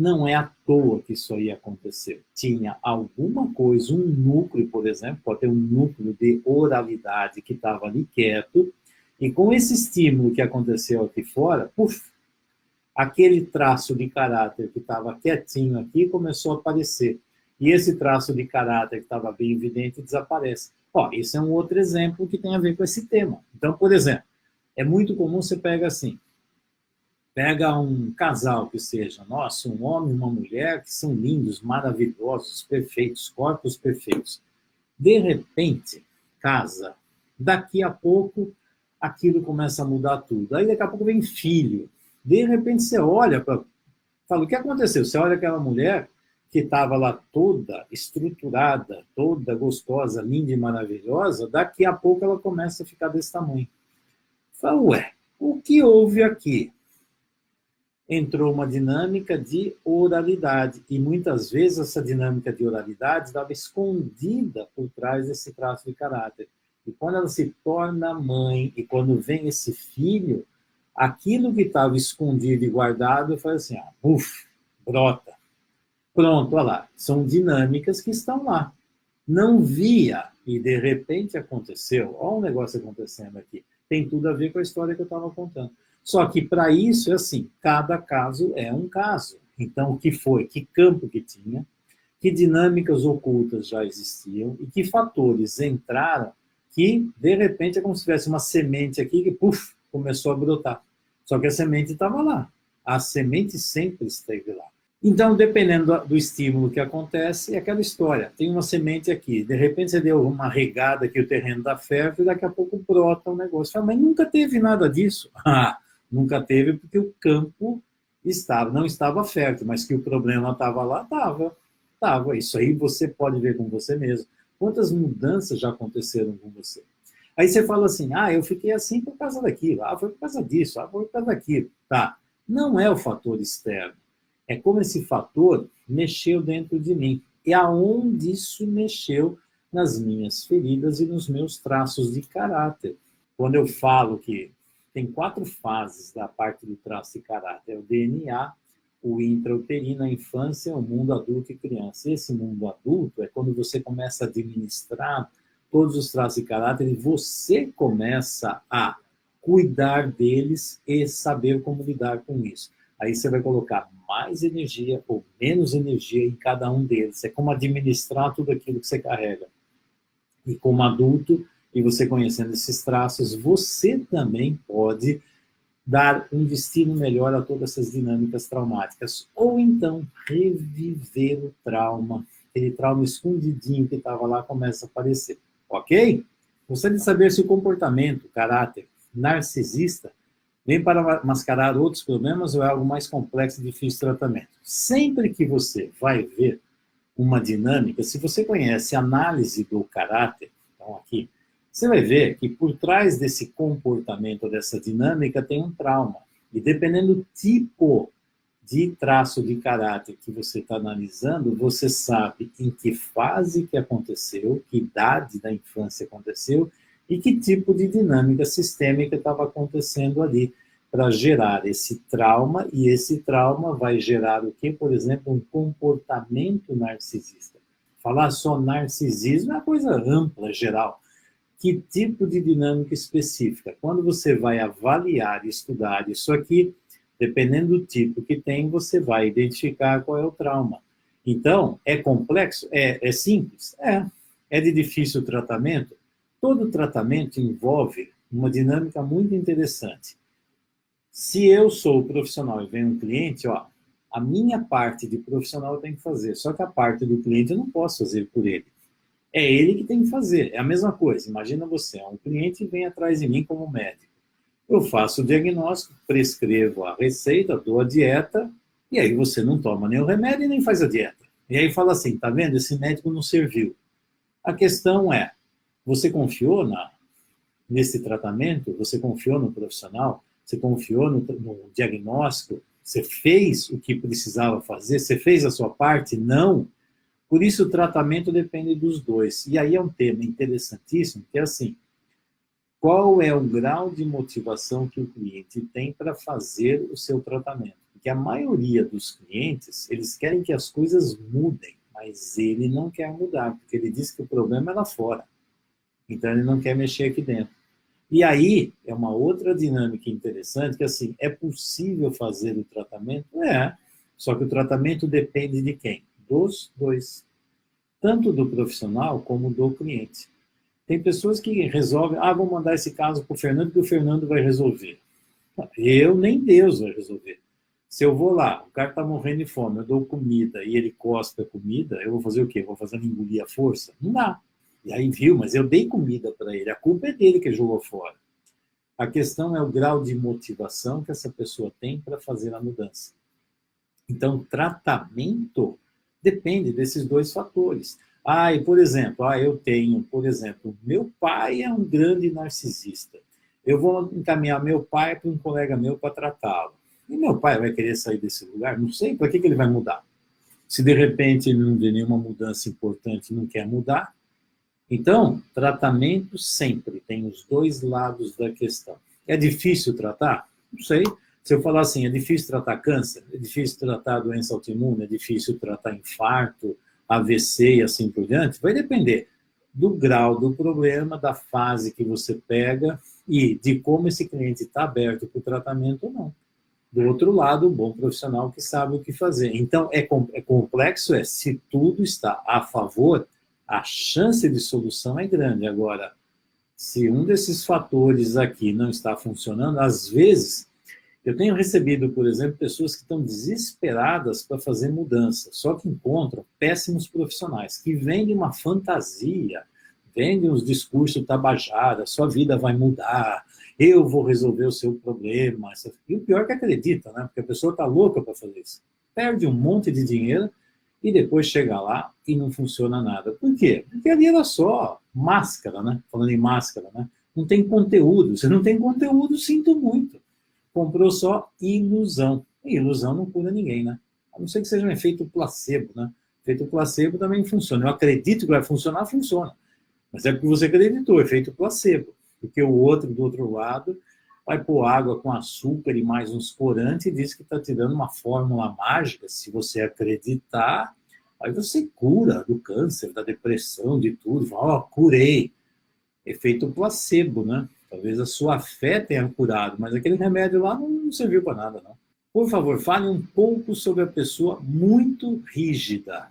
Não é à toa que isso aí aconteceu. Tinha alguma coisa, um núcleo, por exemplo, pode ter um núcleo de oralidade que estava ali quieto, e com esse estímulo que aconteceu aqui fora, puf, aquele traço de caráter que estava quietinho aqui começou a aparecer. E esse traço de caráter que estava bem evidente desaparece. Ó, esse é um outro exemplo que tem a ver com esse tema. Então, por exemplo, é muito comum você pega assim, pega um casal que seja, nossa, um homem e uma mulher que são lindos, maravilhosos, perfeitos, corpos perfeitos. De repente, casa. Daqui a pouco, aquilo começa a mudar tudo. Aí daqui a pouco vem filho. De repente você olha para... Fala, o que aconteceu? Você olha aquela mulher que estava lá toda estruturada, toda gostosa, linda e maravilhosa, daqui a pouco ela começa a ficar desse tamanho. Fala, ué, o que houve aqui? Entrou uma dinâmica de oralidade. E muitas vezes essa dinâmica de oralidade estava escondida por trás desse traço de caráter. E quando ela se torna mãe, e quando vem esse filho, aquilo que estava escondido e guardado, faz assim, brota. Pronto, olha lá. São dinâmicas que estão lá. Não via, e de repente aconteceu. Olha um negócio acontecendo aqui. Tem tudo a ver com a história que eu estava contando. Só que para isso é assim, cada caso é um caso. Então, o que foi? Que campo que tinha? Que dinâmicas ocultas já existiam? E que fatores entraram que, de repente, é como se tivesse uma semente aqui que, puf, começou a brotar. Só que a semente estava lá. A semente sempre esteve lá. Então, dependendo do estímulo que acontece, é aquela história. Tem uma semente aqui, de repente você deu uma regada que o terreno está fértil e daqui a pouco brota um negócio. Fala, mas nunca teve nada disso. Nunca teve porque o campo não estava fértil, mas que o problema estava lá, estava. Isso aí você pode ver com você mesmo. Quantas mudanças já aconteceram com você? Aí você fala assim, eu fiquei assim por causa daquilo, foi por causa disso, foi por causa daquilo. Tá, não é o fator externo. É como esse fator mexeu dentro de mim. E aonde isso mexeu nas minhas feridas e nos meus traços de caráter. Quando eu falo que tem 4 fases da parte do traço de caráter, é o DNA, o intrauterino, a infância, o mundo adulto e criança. Esse mundo adulto é quando você começa a administrar todos os traços de caráter e você começa a cuidar deles e saber como lidar com isso. Aí você vai colocar mais energia ou menos energia em cada um deles. É como administrar tudo aquilo que você carrega. E como adulto, e você conhecendo esses traços, você também pode dar um destino melhor a todas essas dinâmicas traumáticas. Ou então, reviver o trauma. Aquele trauma escondidinho que estava lá começa a aparecer. Ok? Gostaria de saber se o comportamento, o caráter narcisista vem para mascarar outros problemas ou é algo mais complexo e difícil de tratamento. Sempre que você vai ver uma dinâmica, se você conhece a análise do caráter, então aqui, você vai ver que por trás desse comportamento, dessa dinâmica, tem um trauma. E dependendo do tipo de traço de caráter que você está analisando, você sabe em que fase que aconteceu, que idade da infância aconteceu, e que tipo de dinâmica sistêmica estava acontecendo ali para gerar esse trauma, e esse trauma vai gerar o quê? Por exemplo, um comportamento narcisista. Falar só narcisismo é uma coisa ampla, geral. Que tipo de dinâmica específica? Quando você vai avaliar e estudar isso aqui, dependendo do tipo que tem, você vai identificar qual é o trauma. Então, é complexo? É simples? É de difícil tratamento? Todo tratamento envolve uma dinâmica muito interessante. Se eu sou profissional e vem um cliente, a minha parte de profissional eu tenho que fazer, só que a parte do cliente eu não posso fazer por ele. É ele que tem que fazer, é a mesma coisa. Imagina você, um cliente vem atrás de mim como médico. Eu faço o diagnóstico, prescrevo a receita, dou a dieta, e aí você não toma nem o remédio e nem faz a dieta. E aí fala assim, tá vendo? Esse médico não serviu. A questão é, você confiou nesse tratamento? Você confiou no profissional? Você confiou no diagnóstico? Você fez o que precisava fazer? Você fez a sua parte? Não. Por isso o tratamento depende dos dois. E aí é um tema interessantíssimo, que é assim, qual é o grau de motivação que o cliente tem para fazer o seu tratamento? Porque a maioria dos clientes, eles querem que as coisas mudem, mas ele não quer mudar, porque ele diz que o problema é lá fora. Então, ele não quer mexer aqui dentro. E aí, é uma outra dinâmica interessante, que assim, é possível fazer o tratamento? É, só que o tratamento depende de quem? Dos dois. Tanto do profissional como do cliente. Tem pessoas que resolvem, vou mandar esse caso para o Fernando, que o Fernando vai resolver. Eu nem Deus vai resolver. Se eu vou lá, o cara está morrendo de fome, eu dou comida e ele cospe a comida, eu vou fazer o quê? Vou fazer ele engolir a força? Não dá. E aí, viu, mas eu dei comida para ele, a culpa é dele que jogou fora. A questão é o grau de motivação que essa pessoa tem para fazer a mudança. Então, tratamento depende desses dois fatores. E por exemplo, meu pai é um grande narcisista. Eu vou encaminhar meu pai para um colega meu para tratá-lo. E meu pai vai querer sair desse lugar? Não sei, para que ele vai mudar? Se de repente ele não vê nenhuma mudança importante e não quer mudar. Então, tratamento sempre tem os dois lados da questão. É difícil tratar? Não sei. Se eu falar assim, é difícil tratar câncer, é difícil tratar doença autoimune, é difícil tratar infarto, AVC e assim por diante, vai depender do grau do problema, da fase que você pega e de como esse cliente está aberto para o tratamento ou não. Do outro lado, um bom profissional que sabe o que fazer. Então, é complexo, se tudo está a favor, a chance de solução é grande. Agora, se um desses fatores aqui não está funcionando, às vezes, eu tenho recebido, por exemplo, pessoas que estão desesperadas para fazer mudança, só que encontram péssimos profissionais, que vendem uma fantasia, vendem uns discursos tabajara, sua vida vai mudar, eu vou resolver o seu problema. E o pior é que acredita, né? Porque a pessoa está louca para fazer isso. Perde um monte de dinheiro e depois chega lá e não funciona nada. Por quê? Porque ali era só máscara, né? Falando em máscara, né? Não tem conteúdo. Se não tem conteúdo, sinto muito. Comprou só ilusão. E ilusão não cura ninguém, né? A não ser que seja um efeito placebo, né? Efeito placebo também funciona. Eu acredito que vai funcionar, funciona. Mas é porque você acreditou, efeito placebo. Porque o outro, do outro lado, vai pôr água com açúcar e mais uns corantes e diz que está te dando uma fórmula mágica. Se você acreditar, aí você cura do câncer, da depressão, de tudo. Fala, curei. Efeito placebo, né? Talvez a sua fé tenha curado, mas aquele remédio lá não serviu para nada, não. Por favor, fale um pouco sobre a pessoa muito rígida.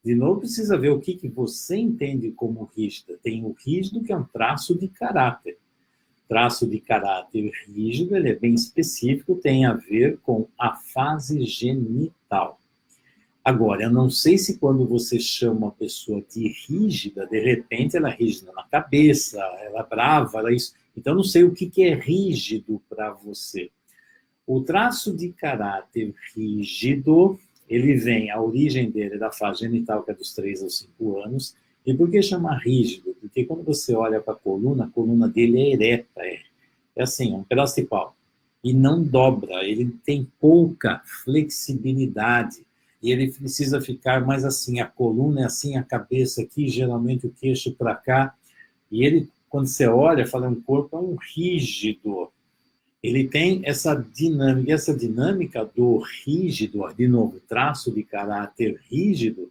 De novo, precisa ver o que você entende como rígida. Tem o rígido, que é um traço de caráter. Traço de caráter rígido, ele é bem específico, tem a ver com a fase genital. Agora, eu não sei se quando você chama uma pessoa de rígida, de repente ela é rígida na cabeça, ela é brava, ela é isso. Então, não sei o que é rígido para você. O traço de caráter rígido, ele vem, a origem dele é da fase genital, que é dos 3 aos 5 anos. E por que chama rígido? Porque quando você olha para a coluna dele é ereta, é assim, um pedaço de pau. E não dobra, ele tem pouca flexibilidade. E ele precisa ficar mais assim, a coluna é assim, a cabeça aqui, geralmente o queixo para cá. E ele, quando você olha, fala, um corpo é um rígido. Ele tem essa dinâmica, do rígido, de novo, traço de caráter rígido,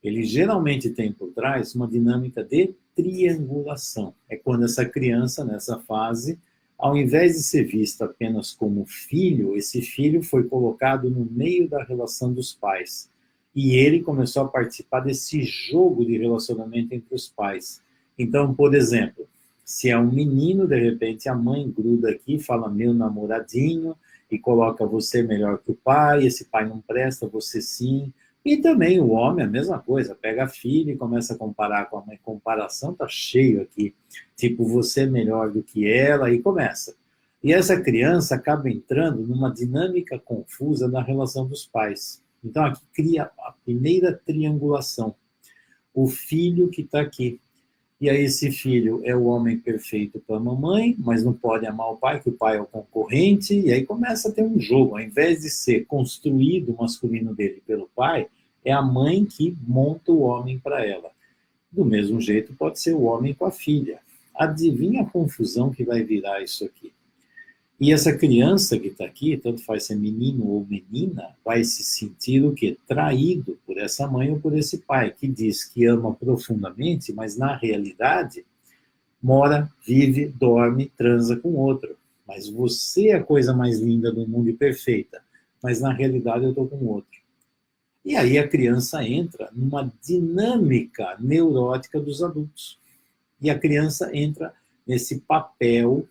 ele geralmente tem por trás uma dinâmica de triangulação. É quando essa criança, nessa fase, ao invés de ser vista apenas como filho, esse filho foi colocado no meio da relação dos pais. E ele começou a participar desse jogo de relacionamento entre os pais. Então, por exemplo, se é um menino, de repente a mãe gruda aqui, fala meu namoradinho, e coloca você melhor que o pai, esse pai não presta, você sim. E também o homem, a mesma coisa, pega a filha e começa a comparar com a mãe. Comparação tá cheio aqui. Tipo, você é melhor do que ela, e começa. E essa criança acaba entrando numa dinâmica confusa na relação dos pais. Então, aqui cria a primeira triangulação. O filho que está aqui. E aí esse filho é o homem perfeito para a mamãe, mas não pode amar o pai, que o pai é o concorrente, e aí começa a ter um jogo. Ao invés de ser construído o masculino dele pelo pai, é a mãe que monta o homem para ela. Do mesmo jeito pode ser o homem com a filha. Adivinha a confusão que vai virar isso aqui? E essa criança que está aqui, tanto faz ser menino ou menina, vai se sentir o quê? Traído por essa mãe ou por esse pai, que diz que ama profundamente, mas na realidade mora, vive, dorme, transa com outro. Mas você é a coisa mais linda do mundo e perfeita, mas na realidade eu estou com outro. E aí a criança entra numa dinâmica neurótica dos adultos. E a criança entra nesse papel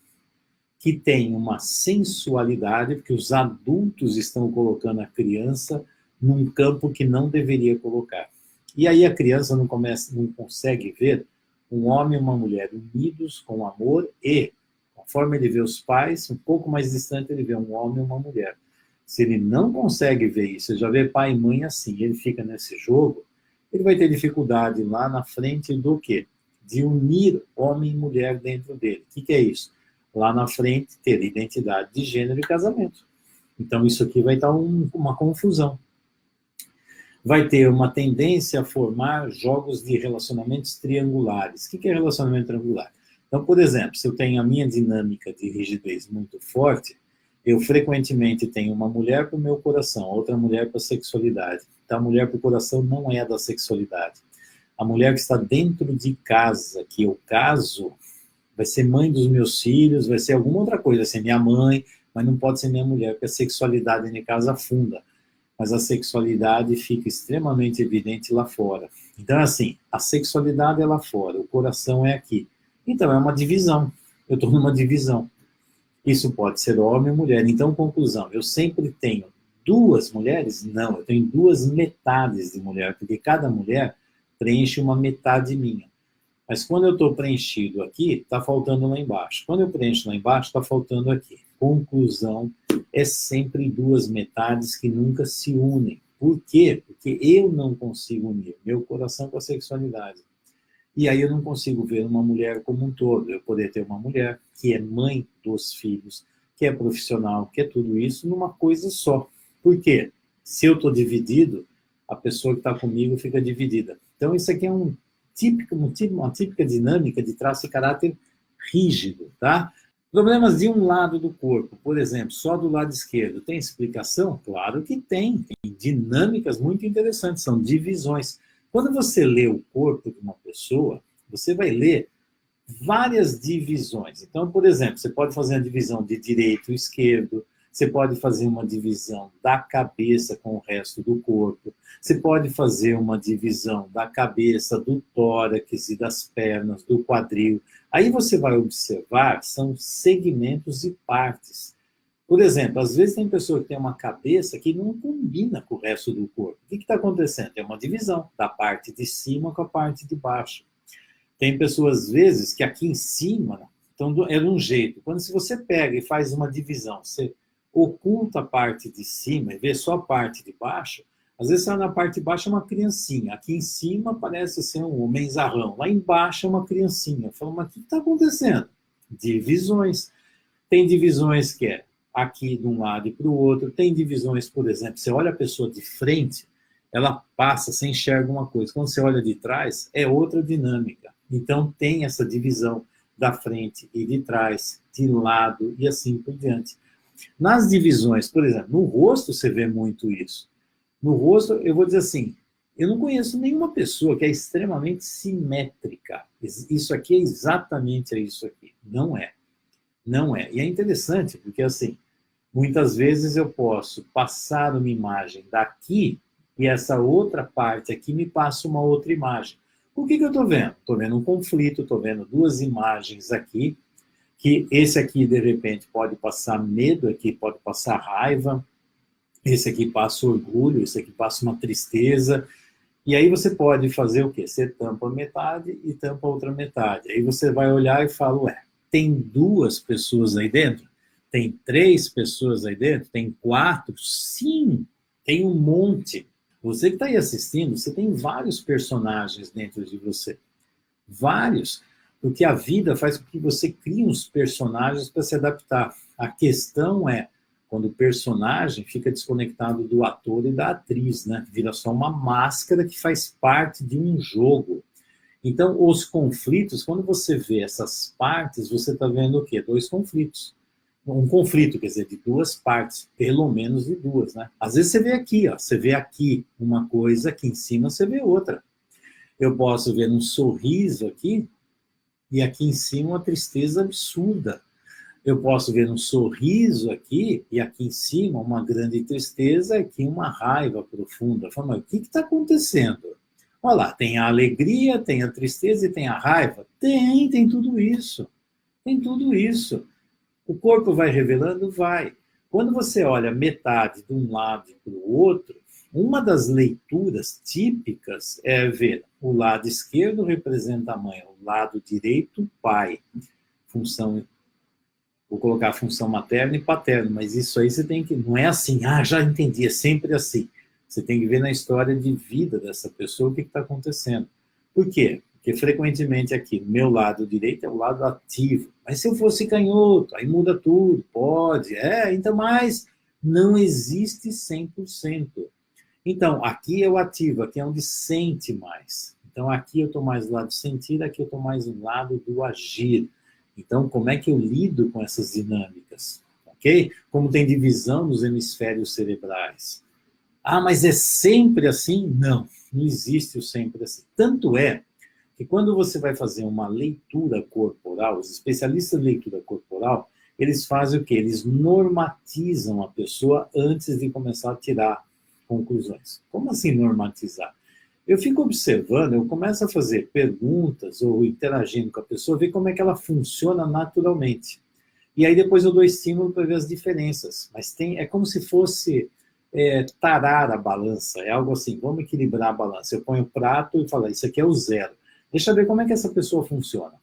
que tem uma sensualidade, porque os adultos estão colocando a criança num campo que não deveria colocar. E aí a criança não consegue ver um homem e uma mulher unidos com amor e, conforme ele vê os pais, um pouco mais distante ele vê um homem e uma mulher. Se ele não consegue ver isso, ele já vê pai e mãe assim, ele fica nesse jogo, ele vai ter dificuldade lá na frente do quê? De unir homem e mulher dentro dele. O que é isso? Lá na frente, ter identidade de gênero e casamento. Então, isso aqui vai estar uma confusão. Vai ter uma tendência a formar jogos de relacionamentos triangulares. O que é relacionamento triangular? Então, por exemplo, se eu tenho a minha dinâmica de rigidez muito forte, eu frequentemente tenho uma mulher para o meu coração, outra mulher para a sexualidade. Então, a mulher para o coração não é da sexualidade. A mulher que está dentro de casa, que eu caso, vai ser mãe dos meus filhos, vai ser alguma outra coisa, vai ser minha mãe, mas não pode ser minha mulher, porque a sexualidade em casa afunda. Mas a sexualidade fica extremamente evidente lá fora. Então, assim, a sexualidade é lá fora, o coração é aqui. Então, é uma divisão. Eu estou numa divisão. Isso pode ser homem ou mulher. Então, conclusão, eu sempre tenho duas mulheres? Não, eu tenho duas metades de mulher, porque cada mulher preenche uma metade minha. Mas quando eu estou preenchido aqui, está faltando lá embaixo. Quando eu preencho lá embaixo, está faltando aqui. Conclusão, é sempre duas metades que nunca se unem. Por quê? Porque eu não consigo unir meu coração com a sexualidade. E aí eu não consigo ver uma mulher como um todo. Eu poder ter uma mulher que é mãe dos filhos, que é profissional, que é tudo isso numa coisa só. Por quê? Se eu estou dividido, a pessoa que está comigo fica dividida. Então isso aqui é uma típica dinâmica de traço e caráter rígido, tá? Problemas de um lado do corpo, por exemplo, só do lado esquerdo, tem explicação? Claro que tem. Tem dinâmicas muito interessantes, são divisões. Quando você lê o corpo de uma pessoa, você vai ler várias divisões. Então, por exemplo, você pode fazer a divisão de direito e esquerdo, você pode fazer uma divisão da cabeça com o resto do corpo, você pode fazer uma divisão da cabeça, do tórax e das pernas, do quadril. Aí você vai observar, são segmentos e partes. Por exemplo, às vezes tem pessoa que tem uma cabeça que não combina com o resto do corpo. O que está acontecendo? É uma divisão da parte de cima com a parte de baixo. Tem pessoas, às vezes, que aqui em cima então, é de um jeito. Quando se você pega e faz uma divisão, você oculta a parte de cima e vê só a parte de baixo, às vezes na parte de baixo é uma criancinha, aqui em cima parece ser um homenzarrão, lá embaixo é uma criancinha. Eu falo, mas o que está acontecendo? Divisões. Tem divisões que é aqui de um lado e para o outro, tem divisões, por exemplo, você olha a pessoa de frente, ela passa, você enxerga uma coisa, quando você olha de trás, é outra dinâmica. Então tem essa divisão da frente e de trás, de lado e assim por diante. Nas divisões, por exemplo, no rosto você vê muito isso. No rosto, eu vou dizer assim, eu não conheço nenhuma pessoa que é extremamente simétrica. Isso aqui é exatamente isso aqui. Não é. Não é. E é interessante, porque assim, muitas vezes eu posso passar uma imagem daqui e essa outra parte aqui me passa uma outra imagem. O que eu estou vendo? Estou vendo um conflito, estou vendo duas imagens aqui, que esse aqui, de repente, pode passar medo, aqui pode passar raiva, esse aqui passa orgulho, esse aqui passa uma tristeza, e aí você pode fazer o quê? Você tampa metade e tampa a outra metade. Aí você vai olhar e fala, ué, tem duas pessoas aí dentro? Tem três pessoas aí dentro? Tem quatro? Sim, tem um monte. Você que está aí assistindo, você tem vários personagens dentro de você. Vários. Porque a vida faz com que você crie uns personagens para se adaptar. A questão é, quando o personagem fica desconectado do ator e da atriz, né? Vira só uma máscara que faz parte de um jogo. Então, os conflitos, quando você vê essas partes, você está vendo o quê? Dois conflitos. um conflito, quer dizer, de duas partes, pelo menos de duas, né? Às vezes você vê aqui, ó, você vê aqui uma coisa, aqui em cima você vê outra. Eu posso ver um sorriso aqui, e aqui em cima uma tristeza absurda. Eu posso ver um sorriso aqui, e aqui em cima uma grande tristeza, e aqui uma raiva profunda. Fala, mas o que está acontecendo? Olha lá, tem a alegria, tem a tristeza e tem a raiva? Tem tudo isso. Tem tudo isso. O corpo vai revelando? Vai. Quando você olha metade de um lado e para o outro, uma das leituras típicas é ver o lado esquerdo representa a mãe, o lado direito, o pai. Função, vou colocar a função materna e paterna, mas isso aí você tem que... Não é assim, já entendi, é sempre assim. Você tem que ver na história de vida dessa pessoa o que está acontecendo. Por quê? Porque frequentemente aqui, no meu lado direito é o lado ativo. Mas se eu fosse canhoto, aí muda tudo, pode. Então, mas não existe 100%. Então, aqui é o ativo, aqui é onde sente mais. Então, aqui eu estou mais do lado do sentir, aqui eu estou mais do lado do agir. Então, como é que eu lido com essas dinâmicas? Ok? Como tem divisão nos hemisférios cerebrais. Mas é sempre assim? Não existe o sempre assim. Tanto é que quando você vai fazer uma leitura corporal, os especialistas de leitura corporal, eles fazem o quê? Eles normatizam a pessoa antes de começar a tirar conclusões. Como assim normatizar? Eu fico observando, eu começo a fazer perguntas ou interagindo com a pessoa, ver como é que ela funciona naturalmente. E aí depois eu dou estímulo para ver as diferenças. Mas é como se fosse tarar a balança, é algo assim, vamos equilibrar a balança. Eu ponho o prato e falo, isso aqui é o zero. Deixa eu ver como é que essa pessoa funciona.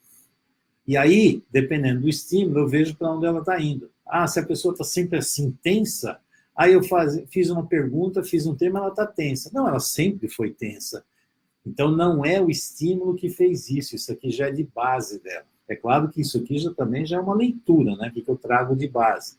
E aí, dependendo do estímulo, eu vejo para onde ela está indo. Se a pessoa está sempre assim, tensa, aí eu fiz uma pergunta, fiz um tema, ela está tensa. Não, ela sempre foi tensa. Então, não é o estímulo que fez isso aqui já é de base dela. É claro que isso aqui também já é uma leitura, né, que eu trago de base.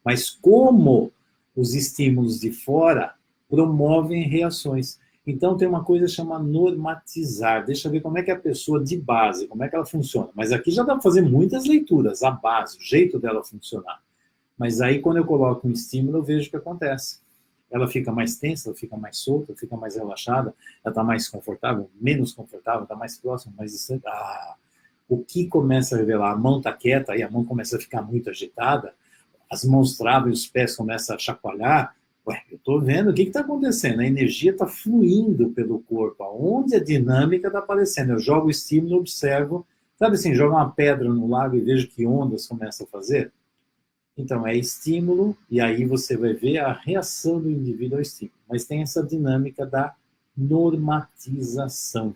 Mas como os estímulos de fora promovem reações. Então, tem uma coisa chamada normatizar. Deixa eu ver como é que é a pessoa de base, como é que ela funciona. Mas aqui já dá para fazer muitas leituras, a base, o jeito dela funcionar. Mas aí, quando eu coloco um estímulo, eu vejo o que acontece. Ela fica mais tensa, ela fica mais solta, fica mais relaxada, ela está mais confortável, menos confortável, está mais próxima, mais distante. O que começa a revelar? A mão está quieta, aí a mão começa a ficar muito agitada, as mãos travam e os pés começam a chacoalhar. Eu estou vendo o que está acontecendo. A energia está fluindo pelo corpo. Onde a dinâmica está aparecendo. Eu jogo o estímulo, observo. Sabe assim, jogo uma pedra no lago e vejo que ondas começam a fazer? Então, é estímulo, e aí você vai ver a reação do indivíduo ao estímulo. Mas tem essa dinâmica da normatização.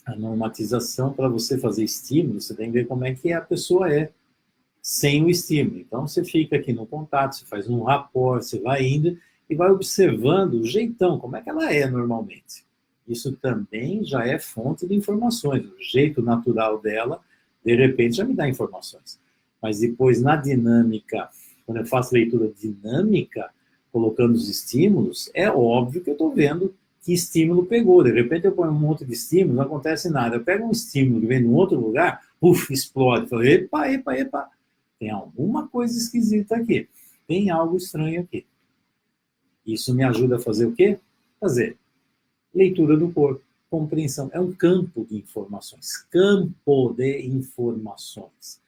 A normatização, para você fazer estímulo, você tem que ver como é que a pessoa é sem o estímulo. Então, você fica aqui no contato, você faz um rapport, você vai indo e vai observando o jeitão, como é que ela é normalmente. Isso também já é fonte de informações. O jeito natural dela, de repente, já me dá informações. Mas depois, na dinâmica, quando eu faço leitura dinâmica, colocando os estímulos, é óbvio que eu estou vendo que estímulo pegou. De repente, eu ponho um monte de estímulo, não acontece nada. Eu pego um estímulo que vem de um outro lugar, explode. Eu falo, epa. Tem alguma coisa esquisita aqui. Tem algo estranho aqui. Isso me ajuda a fazer o quê? Fazer leitura do corpo, compreensão. É um campo de informações. Campo de informações.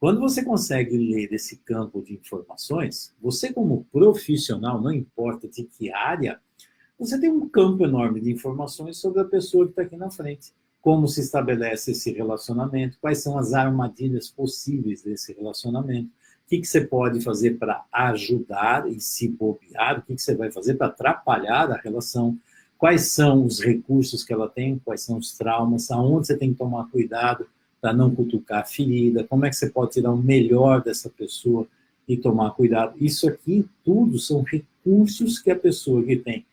Quando você consegue ler esse campo de informações, você como profissional, não importa de que área, você tem um campo enorme de informações sobre a pessoa que está aqui na frente. Como se estabelece esse relacionamento, quais são as armadilhas possíveis desse relacionamento, o que você pode fazer para ajudar e se bobear, o que você vai fazer para atrapalhar a relação, quais são os recursos que ela tem, quais são os traumas, aonde você tem que tomar cuidado para não cutucar a ferida, como é que você pode tirar o melhor dessa pessoa e tomar cuidado. Isso aqui tudo são recursos que a pessoa que tem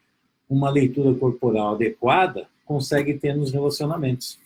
uma leitura corporal adequada consegue ter nos relacionamentos.